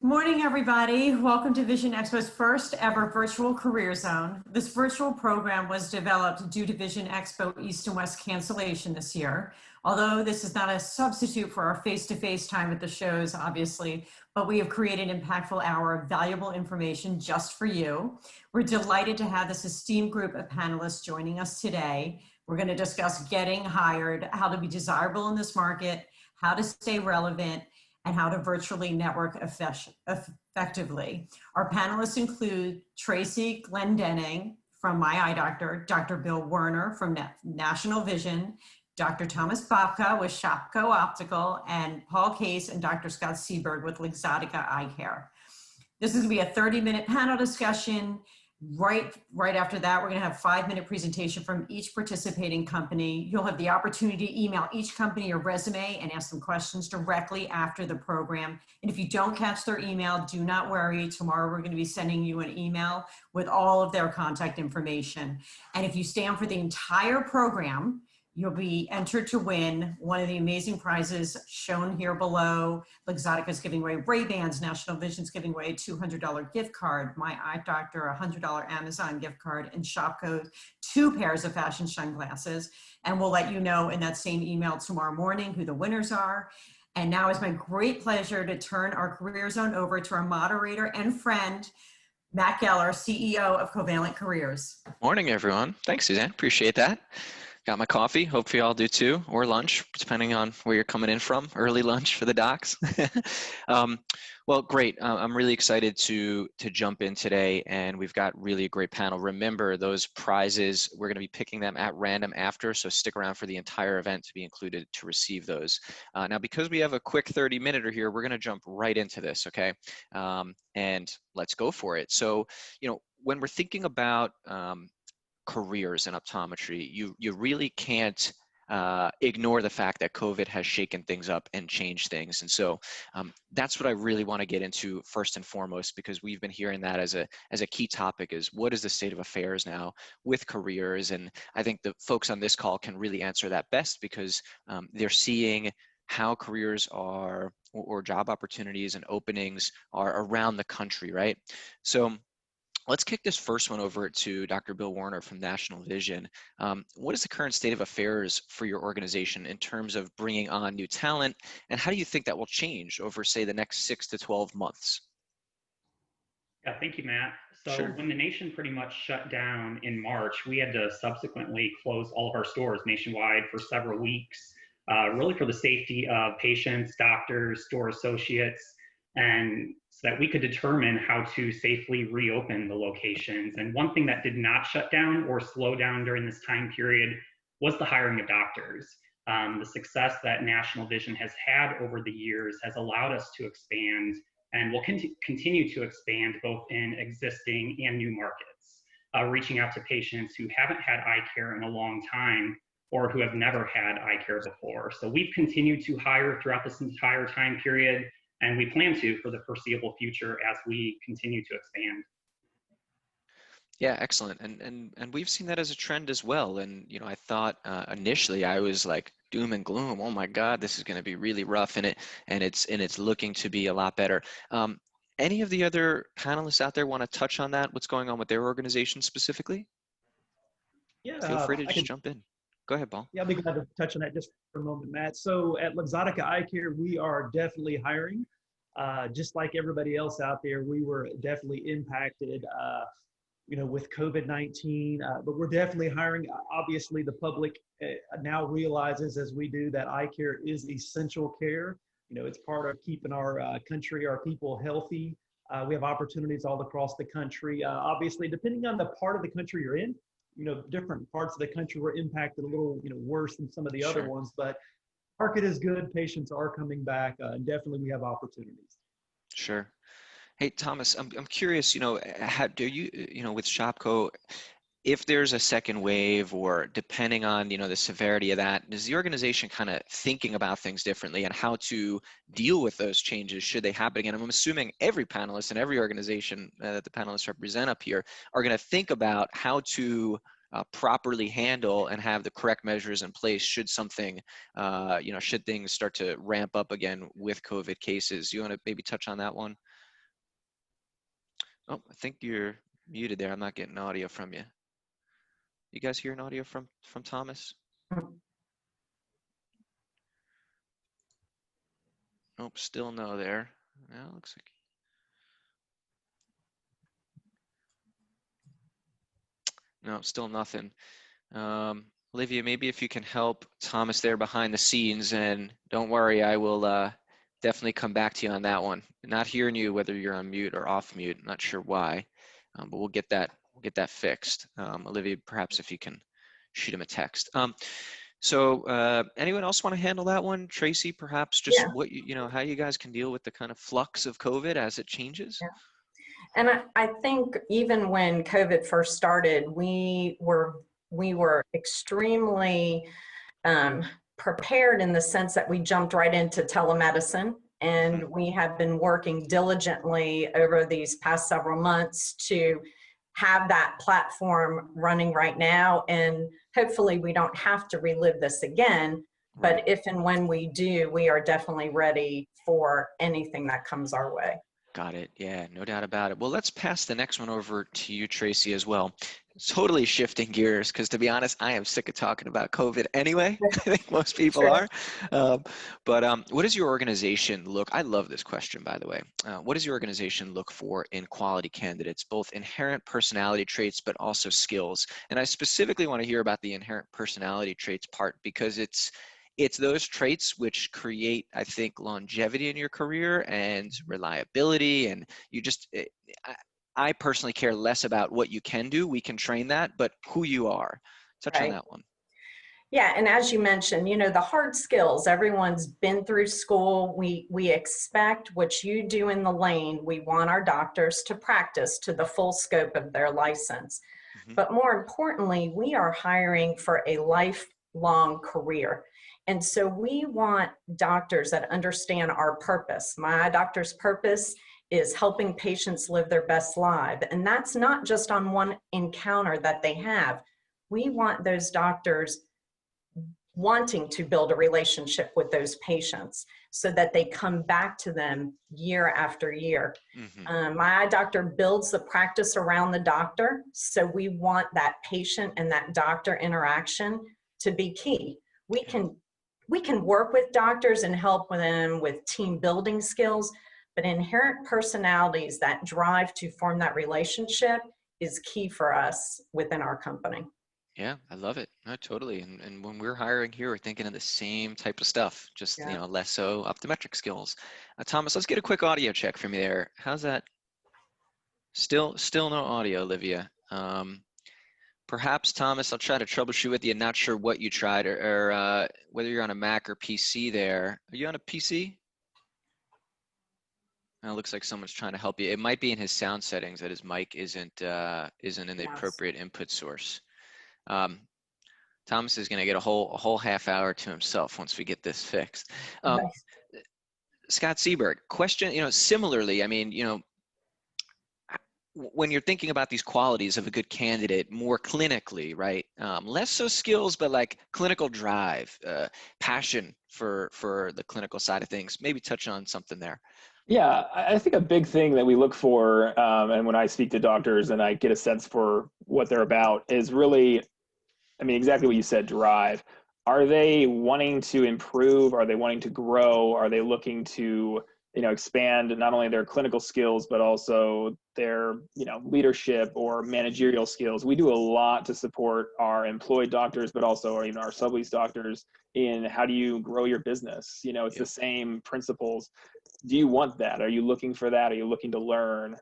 Morning, everybody. Welcome to Vision Expo's first ever virtual career zone. This virtual program was developed due to Vision Expo East and West cancellation this year. Although this is not a substitute for our face-to-face time at the shows, obviously, but we have created an impactful hour of valuable information just for you. We're delighted to have this esteemed group of panelists joining us today. We're going to discuss getting hired, how to be desirable in this market, how to stay relevant, and how to virtually network effectively. Our panelists include Tracy Glendenning from My Eye Doctor, Dr. Bill Werner from National Vision, Dr. Thomas Babka with Shopko Optical, and Paul Case and Dr. Scott Seberg with Luxottica Eye Care. This is gonna be a 30-minute panel discussion. Right after that, we're going to have a 5-minute presentation from each participating company. You'll have the opportunity to email each company your resume and ask them questions directly after the program. And if you don't catch their email, do not worry. Tomorrow, we're going to be sending you an email with all of their contact information. And if you stay on for the entire program, you'll be entered to win one of the amazing prizes shown here below. Luxottica is giving away Ray-Bans, National Vision is giving away a $200 gift card, My Eye Doctor a $100 Amazon gift card, and Shopko 2 pairs of fashion sunglasses. And we'll let you know in that same email tomorrow morning who the winners are. And now it's my great pleasure to turn our Career Zone over to our moderator and friend, Matt Geller, CEO of Covalent Careers. Morning, everyone. Thanks, Suzanne. Appreciate that. Got my coffee. Hope you all do too, or lunch, depending on where you're coming in from. Early lunch for the docs. Well, great. I'm really excited to jump in today, and we've got really a great panel. Remember, those prizes, we're going to be picking them at random after, so stick around for the entire event to be included to receive those. Now, because we have a quick 30-minute here, we're going to jump right into this, okay? And let's go for it. So, when we're thinking about careers in optometry, you really can't ignore the fact that COVID has shaken things up and changed things. And so that's what I really want to get into first and foremost, because we've been hearing that as a key topic is what is the state of affairs now with careers? And I think the folks on this call can really answer that best because they're seeing how careers are or job opportunities and openings are around the country, right? So let's kick this first one over to Dr. Bill Werner from National Vision. What is the current state of affairs for your organization in terms of bringing on new talent, and how do you think that will change over, say, the next 6 to 12 months? Yeah, thank you, Matt. So Sure. When the nation pretty much shut down in March, we had to subsequently close all of our stores nationwide for several weeks, really for the safety of patients, doctors, store associates, and so that we could determine how to safely reopen the locations. And one thing that did not shut down or slow down during this time period was the hiring of doctors. The success that National Vision has had over the years has allowed us to expand and will continue to expand both in existing and new markets, reaching out to patients who haven't had eye care in a long time or who have never had eye care before. So we've continued to hire throughout this entire time period, and we plan to for the foreseeable future as we continue to expand. Yeah, excellent. And we've seen that as a trend as well. And, I thought initially I was like doom and gloom. Oh my God, this is going to be really rough. And it's looking to be a lot better. Any of the other panelists out there want to touch on that? What's going on with their organization specifically? Yeah, Feel free to just jump in. Go ahead, Paul. Yeah, I'll be glad to touch on that just for a moment, Matt. So at Luxottica Eye Care, we are definitely hiring. Just like everybody else out there, we were definitely impacted, with COVID-19, but we're definitely hiring. Obviously, the public now realizes, as we do, that eye care is essential care. It's part of keeping our country, our people healthy. We have opportunities all across the country. Obviously, depending on the part of the country you're in, different parts of the country were impacted a little, worse than some of the other ones, but market is good. Patients are coming back. And definitely we have opportunities. Sure. Hey, Thomas, I'm curious, how do you, with Shopko, if there's a second wave or depending on, the severity of that, is the organization kind of thinking about things differently and how to deal with those changes should they happen again? I'm assuming every panelist and every organization that the panelists represent up here are going to think about how to properly handle and have the correct measures in place should something, should things start to ramp up again with COVID cases. You want to maybe touch on that one? Oh, I think you're muted there. I'm not getting audio from you. You guys hearing audio from Thomas? Nope, still no there. Well, looks like no, still nothing. Olivia, maybe if you can help Thomas there behind the scenes, and don't worry, I will definitely come back to you on that one. Not hearing you whether you're on mute or off mute. Not sure why, but we'll get that fixed. Olivia, perhaps if you can shoot him a text. So anyone else want to handle that one? Tracy, perhaps just Yeah. what how you guys can deal with the kind of flux of COVID as it changes? Yeah. And I think even when COVID first started, we were extremely prepared in the sense that we jumped right into telemedicine, and we have been working diligently over these past several months to have that platform running right now. And hopefully we don't have to relive this again, but if and when we do, we are definitely ready for anything that comes our way. Got it. Yeah, no doubt about it. Well, let's pass the next one over to you, Tracy, as well. Totally shifting gears, because to be honest, I am sick of talking about COVID anyway. I think most people are. But what does your organization look? I love this question, by the way. What does your organization look for in quality candidates, both inherent personality traits, but also skills? And I specifically want to hear about the inherent personality traits part, because it's those traits which create, I think, longevity in your career and reliability. And you just, I personally care less about what you can do. We can train that, but who you are. Touch on that one. Yeah, and as you mentioned, the hard skills, everyone's been through school. We expect what you do in the lane. We want our doctors to practice to the full scope of their license. But more importantly, we are hiring for a lifelong career. And so we want doctors that understand our purpose. My doctor's purpose is helping patients live their best life. And that's not just on one encounter that they have. We want those doctors wanting to build a relationship with those patients so that they come back to them year after year. My eye doctor builds the practice around the doctor. So we want that patient and that doctor interaction to be key. We can work with doctors and help them with team building skills, but inherent personalities that drive to form that relationship is key for us within our company. Yeah, I love it. No, totally. And when we're hiring here, we're thinking of the same type of stuff, just less so optometric skills. Thomas, let's get a quick audio check from you there. How's that? Still no audio, Olivia. Perhaps, Thomas, I'll try to troubleshoot with you. Not sure what you tried or whether you're on a Mac or PC there. Are you on a PC? It looks like someone's trying to help you. It might be in his sound settings that his mic isn't in the appropriate input source. Thomas is going to get a whole half hour to himself once we get this fixed. Scott Seberg, question, similarly, I mean, when you're thinking about these qualities of a good candidate more clinically, right? Less so skills, but like clinical drive, passion for the clinical side of things. Maybe touch on something there. Yeah, I think a big thing that we look for, and when I speak to doctors and I get a sense for what they're about, is really, I mean, exactly what you said, drive. Are they wanting to improve? Are they wanting to grow? Are they looking to, expand not only their clinical skills, but also their, leadership or managerial skills? We do a lot to support our employed doctors, but also our sublease doctors in how do you grow your business? It's the same principles. Do you want that? Are you looking for that? Are you looking to learn?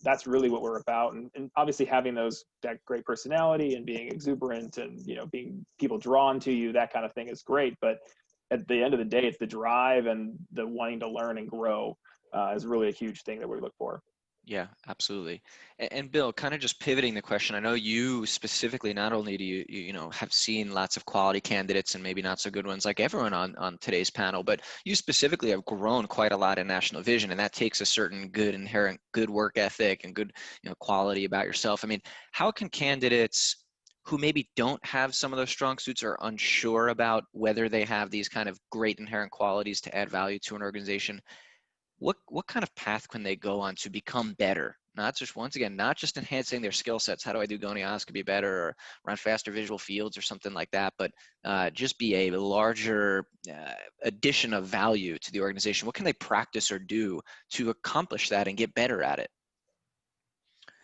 That's really what we're about. And obviously having that great personality and being exuberant and, being people drawn to you, that kind of thing is great. But at the end of the day, it's the drive and the wanting to learn and grow is really a huge thing that we look for. Yeah, absolutely. And Bill, kind of just pivoting the question, I know you specifically, not only do you have seen lots of quality candidates and maybe not so good ones like everyone on today's panel, but you specifically have grown quite a lot in National Vision, and that takes a certain inherent good work ethic and good quality about yourself. I mean, how can candidates who maybe don't have some of those strong suits or unsure about whether they have these kind of great inherent qualities to add value to an organization, what kind of path can they go on to become better? Not just, once again, not just enhancing their skill sets. How do I do gonioscopy better or run faster visual fields or something like that, but just be a larger addition of value to the organization. What can they practice or do to accomplish that and get better at it?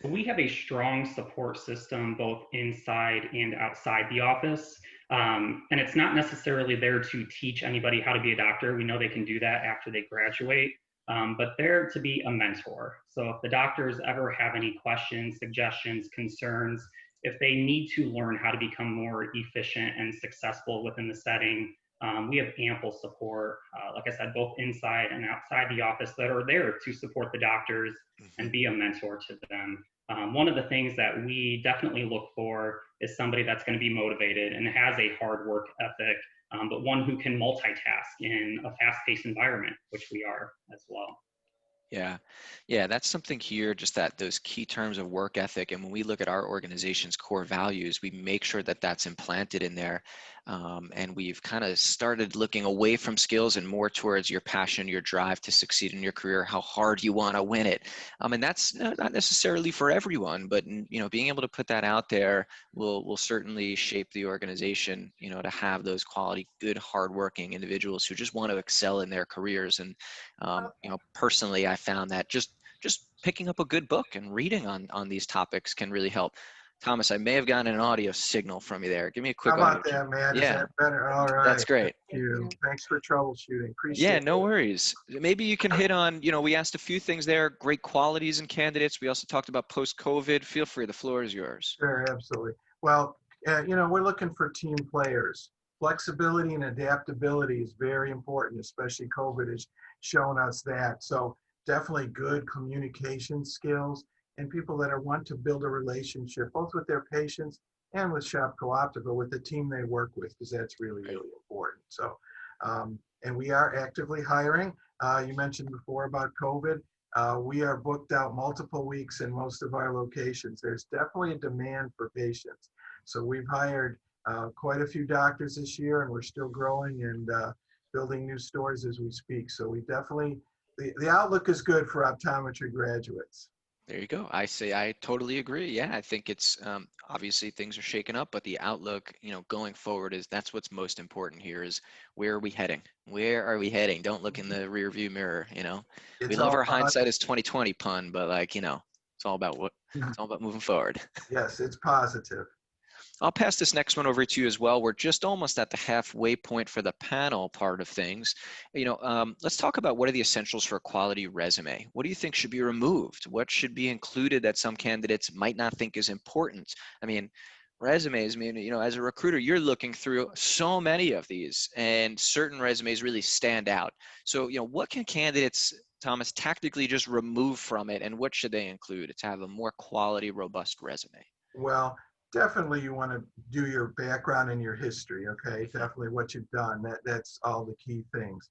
We have a strong support system both inside and outside the office. And it's not necessarily there to teach anybody how to be a doctor. We know they can do that after they graduate, but there to be a mentor. So if the doctors ever have any questions, suggestions, concerns, if they need to learn how to become more efficient and successful within the setting, we have ample support, like I said, both inside and outside the office that are there to support the doctors and be a mentor to them. One of the things that we definitely look for is somebody that's going to be motivated and has a hard work ethic, but one who can multitask in a fast-paced environment, which we are as well. Yeah, that's something here, just that those key terms of work ethic. And when we look at our organization's core values, we make sure that that's implanted in there. And we've kind of started looking away from skills and more towards your passion, your drive to succeed in your career, how hard you want to win it. And that's not necessarily for everyone, but being able to put that out there will certainly shape the organization, to have those quality, good, hardworking individuals who just want to excel in their careers. And personally, I found that just picking up a good book and reading on these topics can really help. Thomas, I may have gotten an audio signal from you there. Give me a quick How about audio. that, man? Is Yeah, that better? All right. that's great. Thank you. Thanks for troubleshooting. Appreciate Yeah, it. no worries. Maybe you can hit on, we asked a few things there, great qualities in candidates. We also talked about post-COVID. Feel free, the floor is yours. Sure, absolutely. Well, we're looking for team players. Flexibility and adaptability is very important, especially COVID has shown us that. So definitely good communication skills and people that want to build a relationship, both with their patients and with Shop Cooptical, with the team they work with, because that's really, really important. So, and we are actively hiring. You mentioned before about COVID. We are booked out multiple weeks in most of our locations. There's definitely a demand for patients. So we've hired quite a few doctors this year, and we're still growing and building new stores as we speak. So we definitely, the outlook is good for optometry graduates. There you go. I totally agree. Yeah, I think it's obviously things are shaken up, but the outlook, going forward that's what's most important here is where are we heading? Where are we heading? Don't look in the rear view mirror, We love our hindsight is 2020 pun, but it's all about it's all about moving forward. Yes, it's positive. I'll pass this next one over to you as well. We're just almost at the halfway point for the panel part of things. Let's talk about what are the essentials for a quality resume. What do you think should be removed? What should be included that some candidates might not think is important? Resumes, as a recruiter, you're looking through so many of these and certain resumes really stand out. So, what can candidates, Thomas, tactically just remove from it and what should they include to have a more quality, robust resume? Well, definitely you want to do your background and your history, okay? Definitely what you've done. That's all the key things.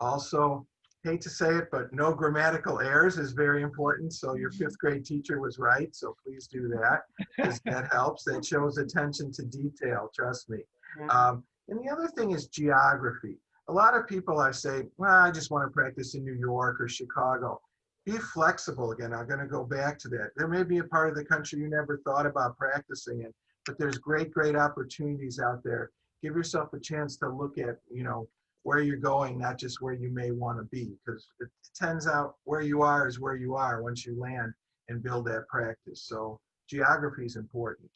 Also, hate to say it, but no grammatical errors is very important. So your fifth grade teacher was right. So please do that because that helps. That shows attention to detail, trust me. And the other thing is geography. A lot of people are saying, well, I just want to practice in New York or Chicago. Be flexible again. I'm going to go back to that. There may be a part of the country you never thought about practicing in, but there's great, great opportunities out there. Give yourself a chance to look at, where you're going, not just where you may want to be, because it turns out where you are is where you are once you land and build that practice. So geography is important.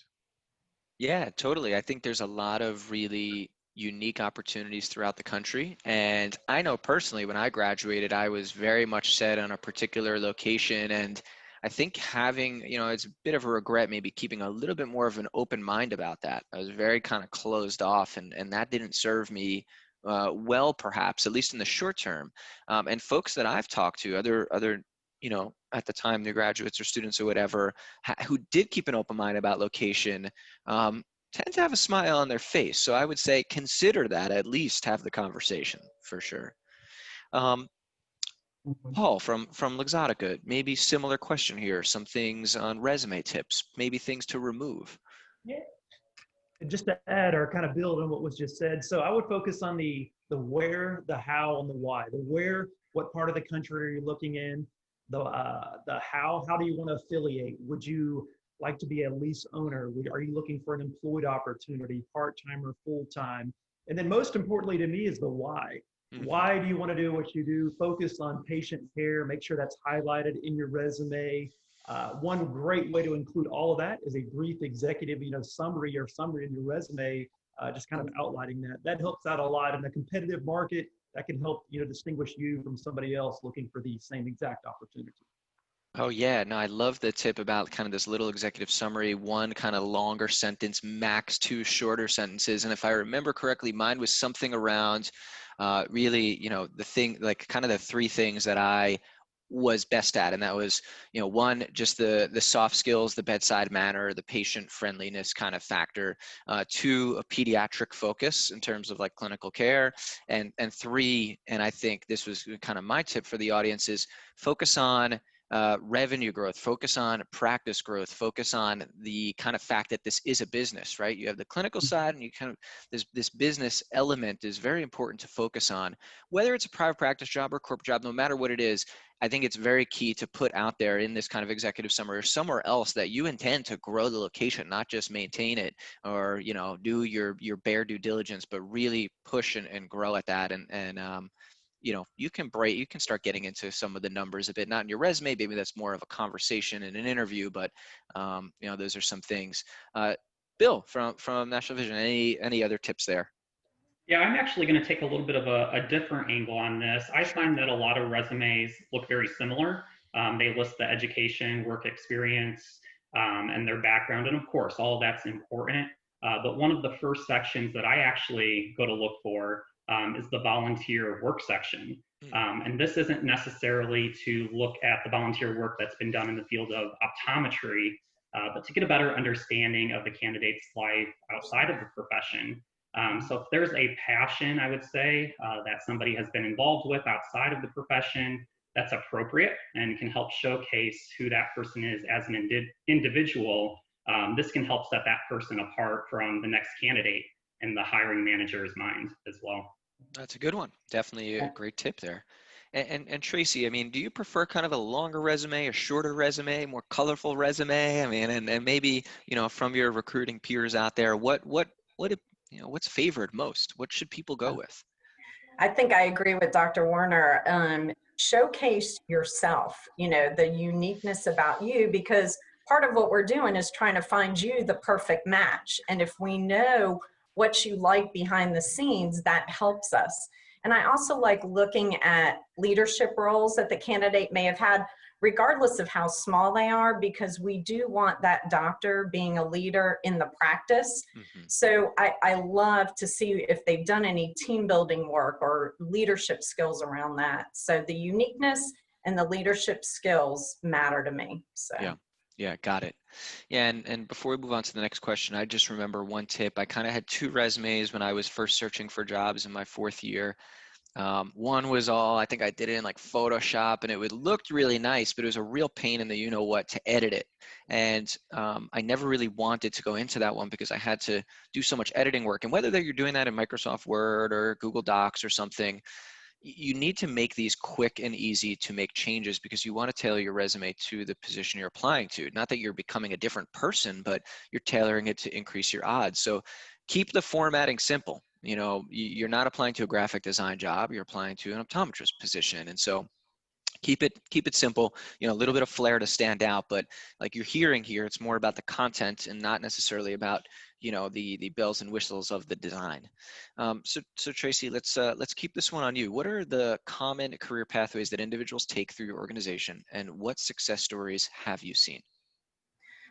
Yeah, totally. I think there's a lot of really unique opportunities throughout the country. And I know personally, when I graduated, I was very much set on a particular location. And I think having, it's a bit of a regret, maybe keeping a little bit more of an open mind about that. I was very kind of closed off and that didn't serve me well, perhaps, at least in the short term. And folks that I've talked to, other at the time, new graduates or students or whatever, who did keep an open mind about location, tend to have a smile on their face. So I would say consider that, at least have the conversation for sure. Paul from Luxottica, maybe similar question here, some things on resume tips, maybe things to remove. Yeah. Just to add or kind of build on what was just said. So I would focus on the where, the how, and the why. The where What part of the country are you looking in? The how do you want to affiliate? Would you like to be a lease owner? Are you looking for an employed opportunity, part-time or full-time? And then most importantly to me is the why. Why do you want to do what you do? Focus on patient care. Make sure that's highlighted in your resume. One great way to include all of that is a brief executive, summary in your resume, just kind of outlining that. That helps out a lot in the competitive market. That can help, distinguish you from somebody else looking for the same exact opportunity. Oh yeah, no, I love the tip about kind of this little executive summary, one kind of longer sentence, max two shorter sentences. And if I remember correctly, mine was something around really, the thing, like kind of the three things that I was best at. And that was, one, just the soft skills, the bedside manner, the patient friendliness kind of factor. Two, a pediatric focus in terms of like clinical care. And three, and I think this was kind of my tip for the audience, is focus on revenue growth, focus on practice growth, focus on the kind of fact that this is a business, right? You have the clinical side, and you kind of, this business element is very important to focus on. Whether it's a private practice job or corporate job, no matter what it is, I think it's very key to put out there in this kind of executive summary or somewhere else that you intend to grow the location, not just maintain it or, do your bare due diligence, but really push and grow at that. You can start getting into some of the numbers a bit, not in your resume, maybe that's more of a conversation in an interview, but those are some things. Bill from National Vision, any other tips there? Yeah, I'm actually going to take a little bit of a different angle on this. I find that a lot of resumes look very similar. They list the education, work experience, and their background. And of course, all of that's important. But one of the first sections that I actually go to look for is the volunteer work section. And this isn't necessarily to look at the volunteer work that's been done in the field of optometry, but to get a better understanding of the candidate's life outside of the profession. So if there's a passion, I would say, that somebody has been involved with outside of the profession, that's appropriate and can help showcase who that person is as an individual. This can help set that person apart from the next candidate in the hiring manager's mind as well. That's a good one. Definitely a great tip there. And Tracy, I mean, do you prefer kind of a longer resume, a shorter resume, more colorful resume? I mean, and maybe, from your recruiting peers out there, what's favored most? What should people go with? I think I agree with Dr. Werner. Showcase yourself, the uniqueness about you, because part of what we're doing is trying to find you the perfect match. And if we know what you like behind the scenes, that helps us. And I also like looking at leadership roles that the candidate may have had, regardless of how small they are, because we do want that doctor being a leader in the practice. So I love to see if they've done any team building work or leadership skills around that. So the uniqueness and the leadership skills matter to me. So. Yeah, got it. Yeah, and before we move on to the next question, I just remember one tip. I kind of had two resumes when I was first searching for jobs in my fourth year. One was I think I did it in like Photoshop, and it looked really nice, but it was a real pain in the you-know-what to edit it. And I never really wanted to go into that one because I had to do so much editing work. And whether you're doing that in Microsoft Word or Google Docs or something, you need to make these quick and easy to make changes because you want to tailor your resume to the position you're applying to. Not that you're becoming a different person, but you're tailoring it to increase your odds. So keep the formatting simple. You're not applying to a graphic design job, you're applying to an optometrist position. And so keep it simple, a little bit of flair to stand out, but like you're hearing here, it's more about the content and not necessarily about, the bells and whistles of the design. So Tracy, let's keep this one on you. What are the common career pathways that individuals take through your organization, and what success stories have you seen?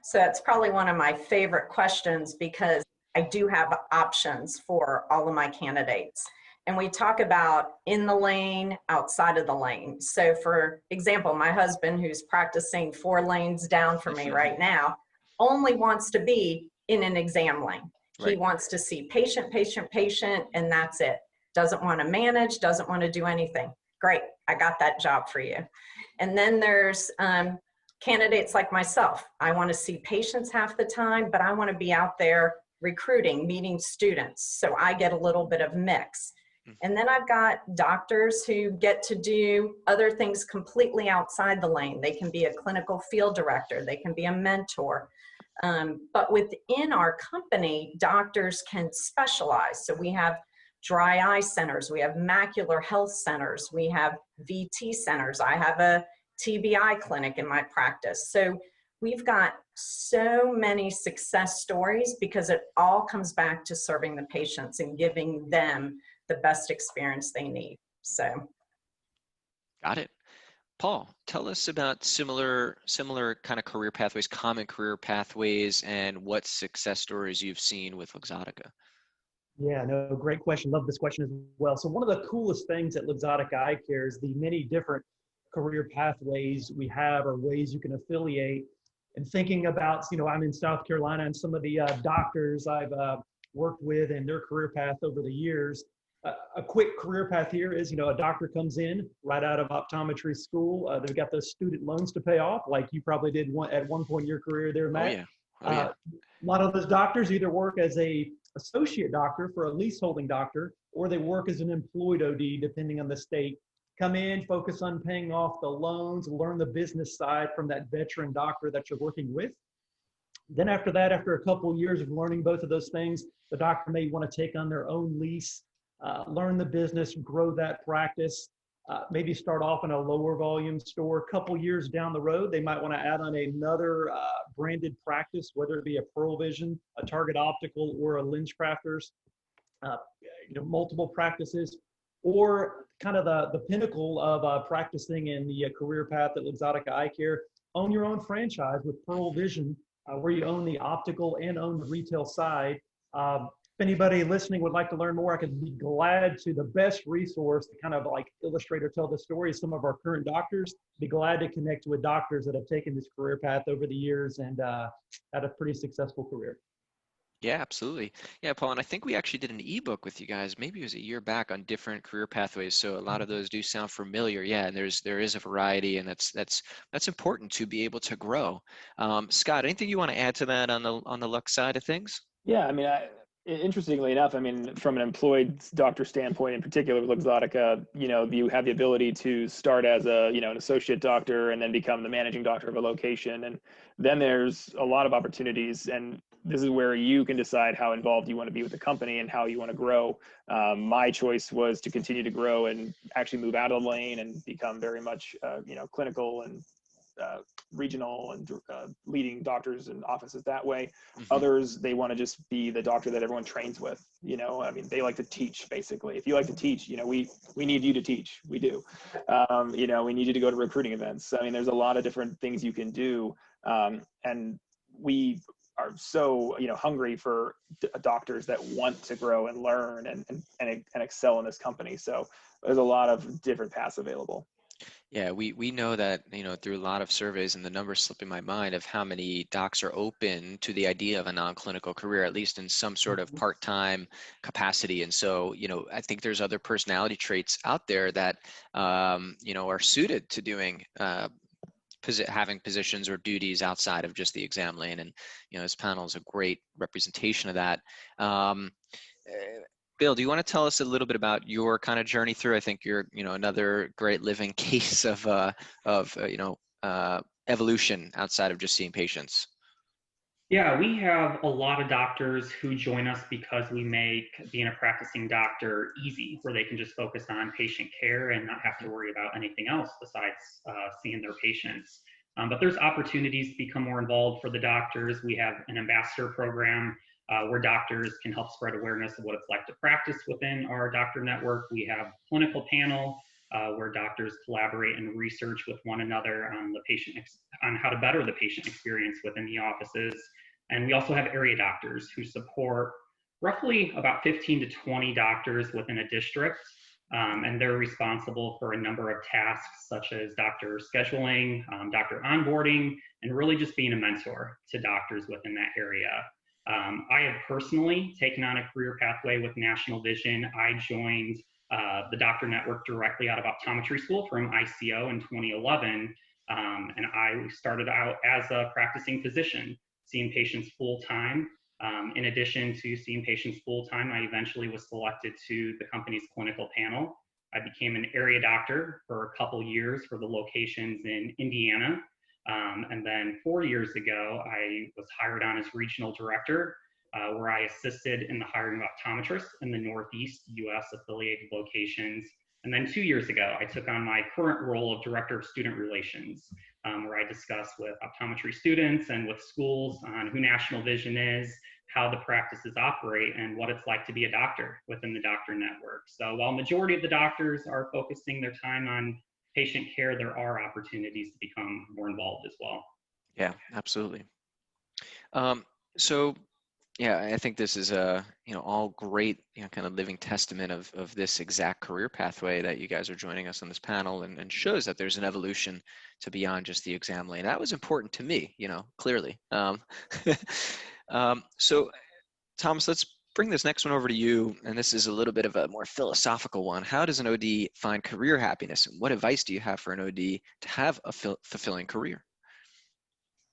So that's probably one of my favorite questions because I do have options for all of my candidates. And we talk about in the lane, outside of the lane. So for example, my husband, who's practicing 4 lanes down from me right now, only wants to be in an exam lane. Right. He wants to see patient, and that's it. Doesn't want to manage, doesn't want to do anything. Great, I got that job for you. And then there's candidates like myself. I want to see patients half the time, but I want to be out there recruiting, meeting students. So I get a little bit of mix. And then I've got doctors who get to do other things completely outside the lane. They can be a clinical field director, they can be a mentor. But within our company, doctors can specialize. So we have dry eye centers, we have macular health centers, we have VT centers. I have a TBI clinic in my practice. So we've got so many success stories because it all comes back to serving the patients and giving them the best experience they need. So. Got it. Paul, tell us about similar kind of career pathways, common career pathways, and what success stories you've seen with Luxottica. Yeah, no, great question. Love this question as well. So one of the coolest things at Luxottica Eye Care is the many different career pathways we have, or ways you can affiliate. And thinking about, I'm in South Carolina, and some of the doctors I've worked with and their career path over the years. A quick career path here is, a doctor comes in right out of optometry school. They've got those student loans to pay off, like you probably did at one point in your career there, Matt. Oh, yeah. Oh, yeah. A lot of those doctors either work as a associate doctor for a leaseholding doctor, or they work as an employed OD, depending on the state. Come in, focus on paying off the loans, learn the business side from that veteran doctor that you're working with. Then after that, after a couple of years of learning both of those things, the doctor may want to take on their own lease, learn the business, grow that practice, maybe start off in a lower volume store. A couple years down the road, they might want to add on another branded practice, whether it be a Pearl Vision, a Target Optical, or a Lens Crafters, multiple practices, or kind of the pinnacle of practicing in the career path at Luxottica Eye Care. Own your own franchise with Pearl Vision, where you own the optical and own the retail side. If anybody listening would like to learn more, I could be glad to. The best resource to kind of like illustrate or tell the story is some of our current doctors. Be glad to connect with doctors that have taken this career path over the years and had a pretty successful career. Yeah, absolutely. Yeah, Paul, and I think we actually did an ebook with you guys. Maybe it was a year back on different career pathways. So a lot of those do sound familiar. Yeah, and there is a variety, and that's important to be able to grow. Scott, anything you want to add to that on the Lux side of things? Yeah, I mean, interestingly enough, I mean, from an employed doctor standpoint, in particular with Luxottica, you have the ability to start as an associate doctor and then become the managing doctor of a location. And then there's a lot of opportunities, and this is where you can decide how involved you want to be with the company and how you want to grow. My choice was to continue to grow and actually move out of the lane and become very much, clinical and regional and leading doctors and offices that way. Mm-hmm. Others, they want to just be the doctor that everyone trains with. I mean, they like to teach, basically. If you like to teach, we need you to teach. We do. We need you to go to recruiting events. I mean, there's a lot of different things you can do. And we are so, hungry for doctors that want to grow and learn and excel in this company. So there's a lot of different paths available. Yeah, we know that, through a lot of surveys, and the numbers slip in my mind of how many docs are open to the idea of a non-clinical career, at least in some sort of part-time capacity. And so, I think there's other personality traits out there that, are suited to doing, having positions or duties outside of just the exam lane. And, this panel is a great representation of that. Bill, do you want to tell us a little bit about your kind of journey through? I think you're, another great living case of evolution outside of just seeing patients. Yeah, we have a lot of doctors who join us because we make being a practicing doctor easy, where they can just focus on patient care and not have to worry about anything else besides seeing their patients. But there's opportunities to become more involved for the doctors. We have an ambassador program where doctors can help spread awareness of what it's like to practice within our doctor network. We have a clinical panel where doctors collaborate and research with one another on on how to better the patient experience within the offices. And we also have area doctors who support roughly about 15 to 20 doctors within a district. And they're responsible for a number of tasks such as doctor scheduling, doctor onboarding, and really just being a mentor to doctors within that area. I have personally taken on a career pathway with National Vision. I joined the doctor network directly out of optometry school from ICO in 2011. And I started out as a practicing physician, seeing patients full time. In addition to seeing patients full-time, I eventually was selected to the company's clinical panel. I became an area doctor for a couple years for the locations in Indiana. And then 4 years ago, I was hired on as regional director, where I assisted in the hiring of optometrists in the Northeast US affiliated locations. And then 2 years ago, I took on my current role of director of student relations, where I discuss with optometry students and with schools on who National Vision is, how the practices operate, and what it's like to be a doctor within the doctor network. So while majority of the doctors are focusing their time on patient care, there are opportunities to become more involved as well. Yeah, absolutely. So yeah, I think this is a, all great, kind of living testament of this exact career pathway that you guys are joining us on this panel, and shows that there's an evolution to beyond just the exam lane. That was important to me, clearly. So Thomas, let's bring this next one over to you. And this is a little bit of a more philosophical one. How does an OD find career happiness? And what advice do you have for an OD to have a fulfilling career?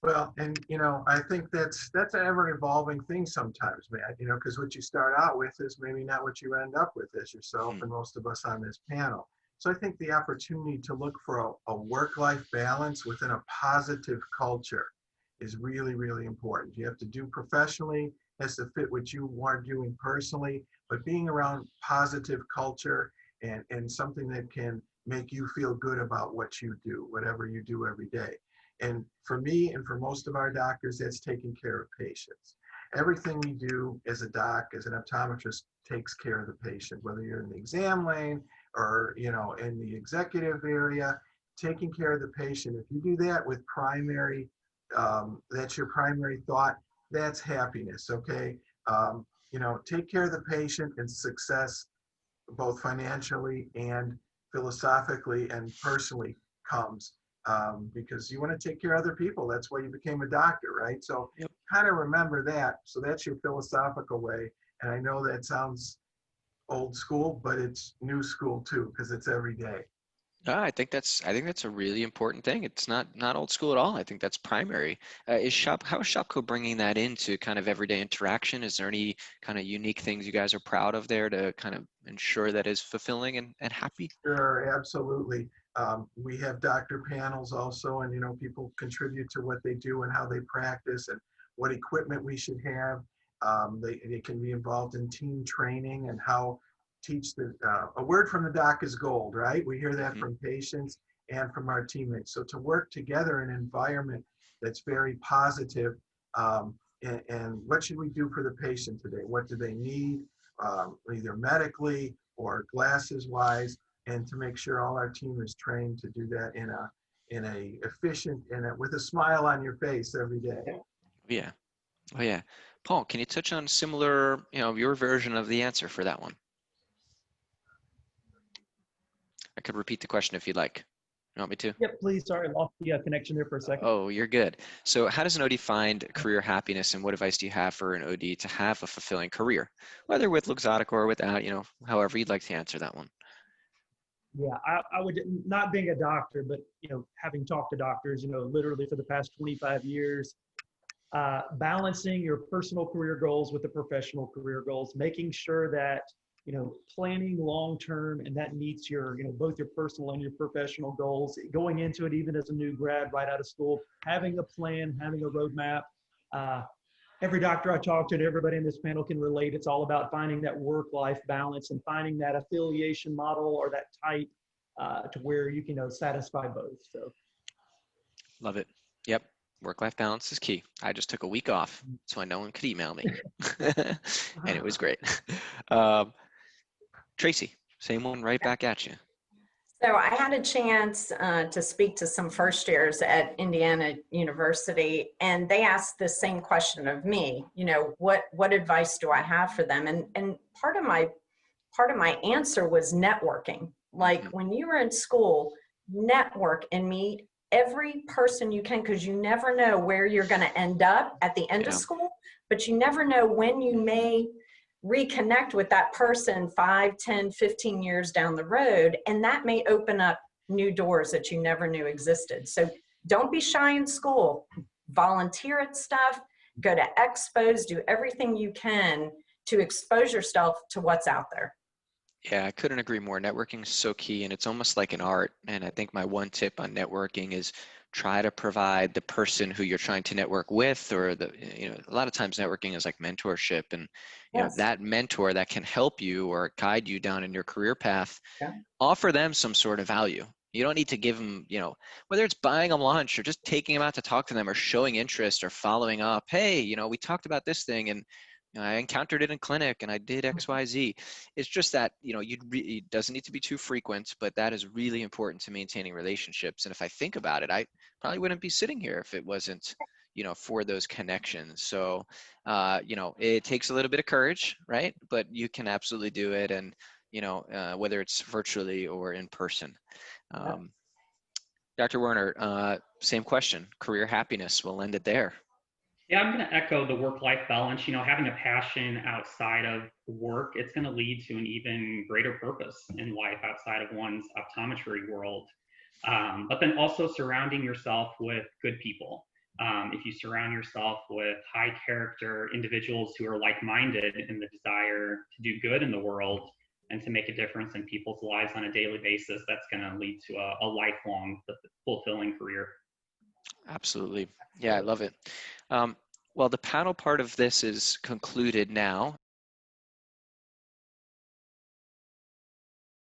Well, and I think that's an ever evolving thing sometimes, man, because what you start out with is maybe not what you end up with as yourself and most of us on this panel. So I think the opportunity to look for a work-life balance within a positive culture is really, really important. You have to do professionally, has to fit what you are doing personally, but being around positive culture and something that can make you feel good about what you do, whatever you do every day. And for me and for most of our doctors, that's taking care of patients. Everything we do as a doc, as an optometrist, takes care of the patient, whether you're in the exam lane or, in the executive area, taking care of the patient. If you do that with primary, that's your primary thought, that's happiness, okay? Take care of the patient and success, both financially and philosophically and personally comes. Because you want to take care of other people. That's why you became a doctor, right? So kind of remember that. So that's your philosophical way. And I know that sounds old school, but it's new school too, because it's every day. I think that's a really important thing. It's not old school at all. I think that's primary. How is Shopco bringing that into kind of everyday interaction? Is there any kind of unique things you guys are proud of there to kind of ensure that is fulfilling and happy? Sure, absolutely. We have doctor panels also, and people contribute to what they do and how they practice and what equipment we should have. They can be involved in team training and how teach a word from the doc is gold, right? We hear that from patients and from our teammates. So to work together in an environment that's very positive, and what should we do for the patient today? What do they need, either medically or glasses wise, and to make sure all our team is trained to do that in a efficient and with a smile on your face every day. Yeah. Oh yeah. Paul, can you touch on similar, your version of the answer for that one? I could repeat the question if you'd like. You want me to? Yep, please. Sorry, I lost the connection there for a second. Oh, you're good. So how does an OD find career happiness, and what advice do you have for an OD to have a fulfilling career, whether with Luxottica or without, however you'd like to answer that one? Yeah, I would, not being a doctor, but, having talked to doctors, literally for the past 25 years, balancing your personal career goals with the professional career goals, making sure that, planning long-term, and that meets your, both your personal and your professional goals, going into it, even as a new grad right out of school, having a plan, having a roadmap. Every doctor I talk to and everybody in this panel can relate. It's all about finding that work-life balance and finding that affiliation model or that type to where you can satisfy both. So, love it. Yep. Work-life balance is key. I just took a week off so no one could email me. And it was great. Tracy, same one right back at you. So I had a chance to speak to some first years at Indiana University, and they asked the same question of me, what advice do I have for them? And part of my answer was networking. Like when you were in school, network and meet every person you can, because you never know where you're going to end up at the end of school, but you never know when you may reconnect with that person 5, 10, 15 years down the road, and that may open up new doors that you never knew existed. So don't be shy in school, volunteer at stuff, go to expos, do everything you can to expose yourself to what's out there. Yeah, I couldn't agree more. Networking is so key, and it's almost like an art. And I think my one tip on networking is try to provide the person who you're trying to network with, or a lot of times networking is like mentorship, and Yes. that mentor that can help you or guide you down in your career path, Yeah. offer them some sort of value. You don't need to give them, whether it's buying them lunch or just taking them out to talk to them or showing interest or following up. Hey, we talked about this thing, and I encountered it in clinic and I did X, Y, Z. It's just that, it doesn't need to be too frequent, but that is really important to maintaining relationships. And if I think about it, I probably wouldn't be sitting here if it wasn't, for those connections. So, it takes a little bit of courage, right? But you can absolutely do it. And, whether it's virtually or in person. Dr. Werner, same question, career happiness, we'll end it there. Yeah, I'm going to echo the work-life balance. Having a passion outside of work, it's going to lead to an even greater purpose in life outside of one's optometry world. But then also surrounding yourself with good people. If you surround yourself with high character individuals who are like-minded in the desire to do good in the world and to make a difference in people's lives on a daily basis, that's going to lead to a lifelong fulfilling career. Absolutely. Yeah, I love it. Well, the panel part of this is concluded now.